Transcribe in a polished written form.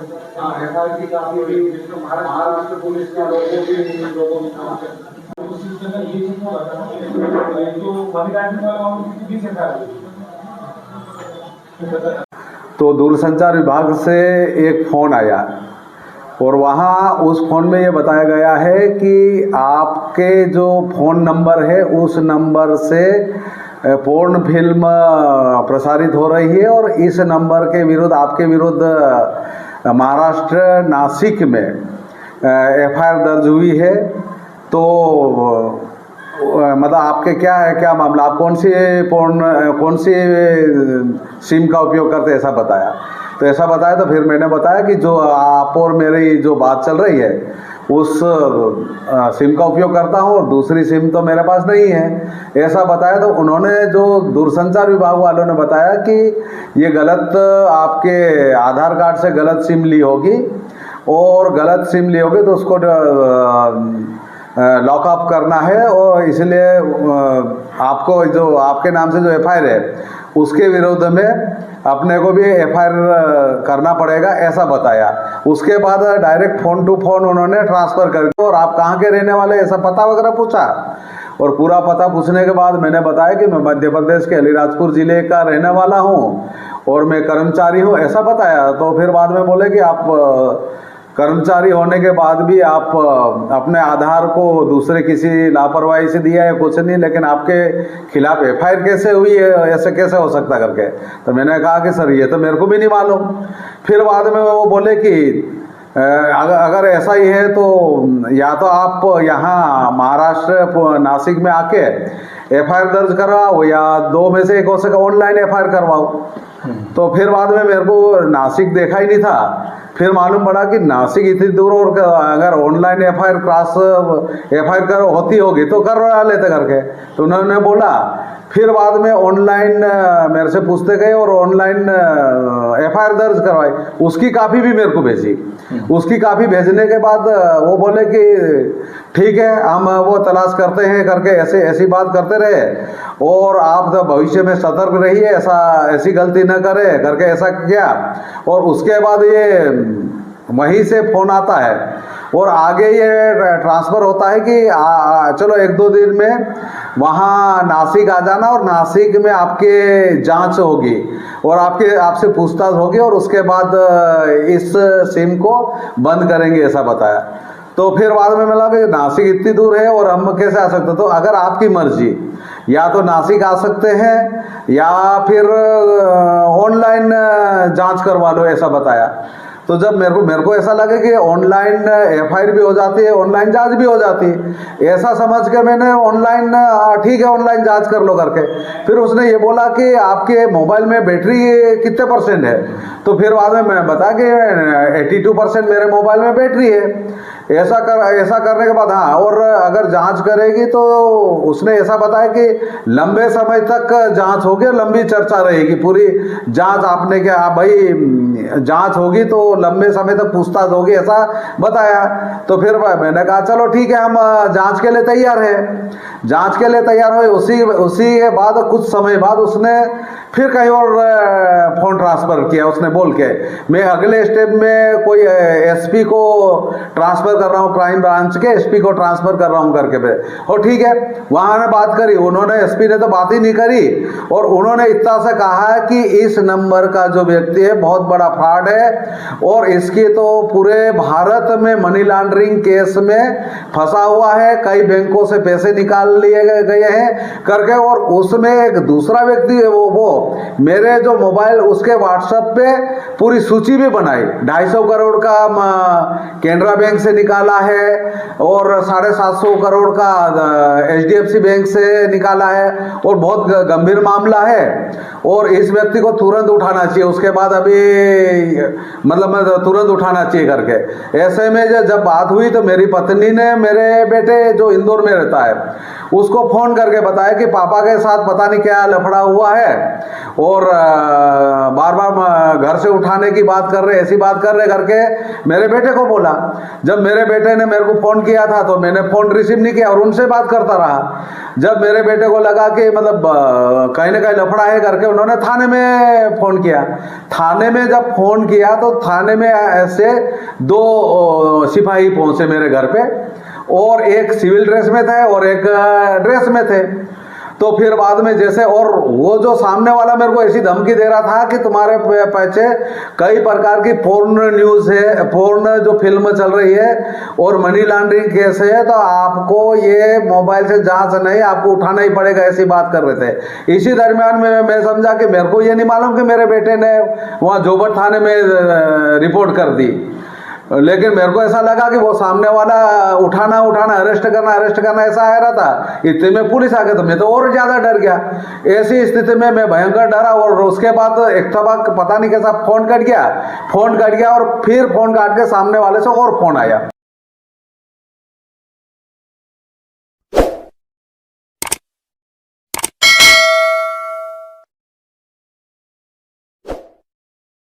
हाँ, एफआईआर की काफी हुई, महाराष्ट्र पुलिस के लोगों की लोगों उस सिस्टम में ये चीज हो रहा था ना, एक तो मनी लॉन्ड्रिंग वाला मामले की 20 एफआईआर हुई। तो दूरसंचार विभाग से एक फ़ोन आया और वहाँ उस फ़ोन में ये बताया गया है कि आपके जो फ़ोन नंबर है उस नंबर से पोर्न फिल्म प्रसारित हो रही है और इस नंबर के विरुद्ध आपके विरुद्ध महाराष्ट्र नासिक में एफआईआर दर्ज हुई है। तो मतलब आपके क्या है, क्या मामला, आप कौन सी सिम का उपयोग करते हैं, ऐसा बताया। तो ऐसा बताया तो फिर मैंने बताया कि जो आप और मेरी जो बात चल रही है उस सिम का उपयोग करता हूँ और दूसरी सिम तो मेरे पास नहीं है, ऐसा बताया। तो उन्होंने, जो दूरसंचार विभाग वालों ने बताया कि ये गलत, आपके आधार कार्ड से गलत सिम ली होगी और गलत सिम ली होगी तो उसको लॉकअप करना है और इसलिए आपको जो आपके नाम से जो एफआईआर है उसके विरोध में अपने को भी एफआईआर करना पड़ेगा, ऐसा बताया। उसके बाद डायरेक्ट फ़ोन टू फ़ोन उन्होंने ट्रांसफ़र कर दिया और आप कहाँ के रहने वाले, ऐसा पता वगैरह पूछा। और पूरा पता पूछने के बाद मैंने बताया कि मैं मध्य प्रदेश के अलीराजपुर ज़िले का रहने वाला हूँ और मैं कर्मचारी हूँ, ऐसा बताया। तो फिर बाद में बोले कि आप कर्मचारी होने के बाद भी आप अपने आधार को दूसरे किसी लापरवाही से दिया है, कुछ नहीं, लेकिन आपके खिलाफ एफआईआर कैसे हुई है, ऐसे कैसे हो सकता करके। तो मैंने कहा कि सर ये तो मेरे को भी नहीं मालूम। फिर बाद में वो बोले कि अगर ऐसा ही है तो या तो आप यहाँ महाराष्ट्र नासिक में आके एफआईआर दर्ज करवाओ या दो में से एक हो सके ऑनलाइन एफआईआर करवाओ। तो फिर बाद में मेरे को नासिक देखा ही नहीं था, फिर मालूम पड़ा कि नासिक इतनी दूर और अगर ऑनलाइन एफआईआर कर होती होगी तो करवा लेते करके। तो उन्होंने बोला, फिर बाद में ऑनलाइन मेरे से पूछते गए और ऑनलाइन एफआईआर दर्ज करवाई, उसकी कापी भी मेरे को भेजी। उसकी कापी भेजने के बाद वो बोले कि ठीक है हम वो तलाश करते हैं करके ऐसी बात करते रहे और आप तो भविष्य में सतर्क रहिए, ऐसी गलती न करें करके ऐसा किया। और उसके बाद ये वहीं से फ़ोन आता है और आगे ये ट्रांसफ़र होता है कि चलो एक दो दिन में वहाँ नासिक आ जाना और नासिक में आपके जांच होगी और आपसे पूछताछ होगी और उसके बाद इस सिम को बंद करेंगे, ऐसा बताया। तो फिर बाद में मिला कि नासिक इतनी दूर है और हम कैसे आ सकते। तो अगर आपकी मर्जी, या तो नासिक आ सकते हैं या फिर ऑनलाइन जांच करवा लो, ऐसा बताया। तो जब मेरे को ऐसा लगे कि ऑनलाइन एफआईआर भी हो जाती है, ऑनलाइन जांच भी हो जाती है, ऐसा समझ के मैंने ऑनलाइन, ठीक है ऑनलाइन जांच कर लो करके। फिर उसने ये बोला कि आपके मोबाइल में बैटरी कितने % है। तो फिर बाद में मैं बता कि 82% मेरे मोबाइल में बैटरी है। ऐसा करने के बाद हाँ, और अगर जांच करेगी तो उसने ऐसा बताया कि लंबे समय तक जांच होगी, लंबी चर्चा रहेगी, पूरी जांच आपने क्या भाई जांच होगी तो लंबे समय तक पूछताछ होगी, ऐसा बताया। तो फिर मैंने कहा चलो ठीक है हम जांच के लिए तैयार है। जांच के लिए तैयार हुए, उसी के बाद कुछ समय बाद उसने फिर कहीं और फ़ोन ट्रांसफ़र किया। उसने बोल के मैं अगले स्टेप में कोई एसपी को ट्रांसफ़र कर रहा हूँ, क्राइम ब्रांच के एसपी को ट्रांसफ़र कर रहा हूँ करके पे। और ठीक है वहाँ ने बात करी, उन्होंने एसपी ने तो बात ही नहीं करी और उन्होंने इतना सा कहा कि इस नंबर का जो व्यक्ति है बहुत बड़ा फ्रॉड है और इसके तो पूरे भारत में मनी लॉन्ड्रिंग केस में फंसा हुआ है, कई बैंकों से पैसे निकाल लिए गए हैं करके। और उसमें एक दूसरा व्यक्ति है वो मेरे जो मोबाइल उसके व्हाट्सएप पे पूरी सूची भी बनाई, 250 करोड़ का केनरा बैंक से निकाला है और 750 करोड़ का एचडीएफसी बैंक से निकाला है और बहुत गंभीर मामला है और इस व्यक्ति को तुरंत उठाना चाहिए। उसके बाद अभी मतलब तुरंत उठाना चाहिए करके। ऐसे में जब बात हुई तो मेरी पत्नी ने मेरे बेटे जो इंदौर में रहता है उसको फ़ोन करके बताया कि पापा के साथ पता नहीं क्या लफड़ा हुआ है और बार बार घर से उठाने की बात कर रहे, ऐसी बात कर रहे करके मेरे बेटे को बोला। जब मेरे बेटे ने मेरे को फ़ोन किया था तो मैंने फ़ोन रिसीव नहीं किया और उनसे बात करता रहा। जब मेरे बेटे को लगा कि मतलब कहीं ना कहीं लफड़ा है करके उन्होंने थाने में फ़ोन किया। थाने में जब फ़ोन किया तो थाने में ऐसे 2 सिपाही पहुंचे मेरे घर पे, और एक सिविल ड्रेस में थे और एक ड्रेस में थे। तो फिर बाद में जैसे, और वो जो सामने वाला मेरे को ऐसी धमकी दे रहा था कि तुम्हारे पीछे कई प्रकार की पोर्न न्यूज़ है, पोर्न जो फिल्म चल रही है और मनी लॉन्ड्रिंग केस है, तो आपको ये मोबाइल से जांच नहीं, आपको उठाना ही पड़ेगा, ऐसी बात कर रहे थे। इसी दरमियान में मैं समझा कि मेरे को ये नहीं मालूम कि मेरे बेटे ने वहाँ जोबर थाने में रिपोर्ट कर दी, लेकिन मेरे को ऐसा लगा कि वो सामने वाला उठाना अरेस्ट करना ऐसा आ रहा था। इतने में पुलिस आ गई तो मैं तो और ज़्यादा डर गया। ऐसी स्थिति में मैं भयंकर डरा और उसके बाद एक दफा पता नहीं कैसा फ़ोन कट गया और फिर फ़ोन काट के सामने वाले से और फ़ोन आया।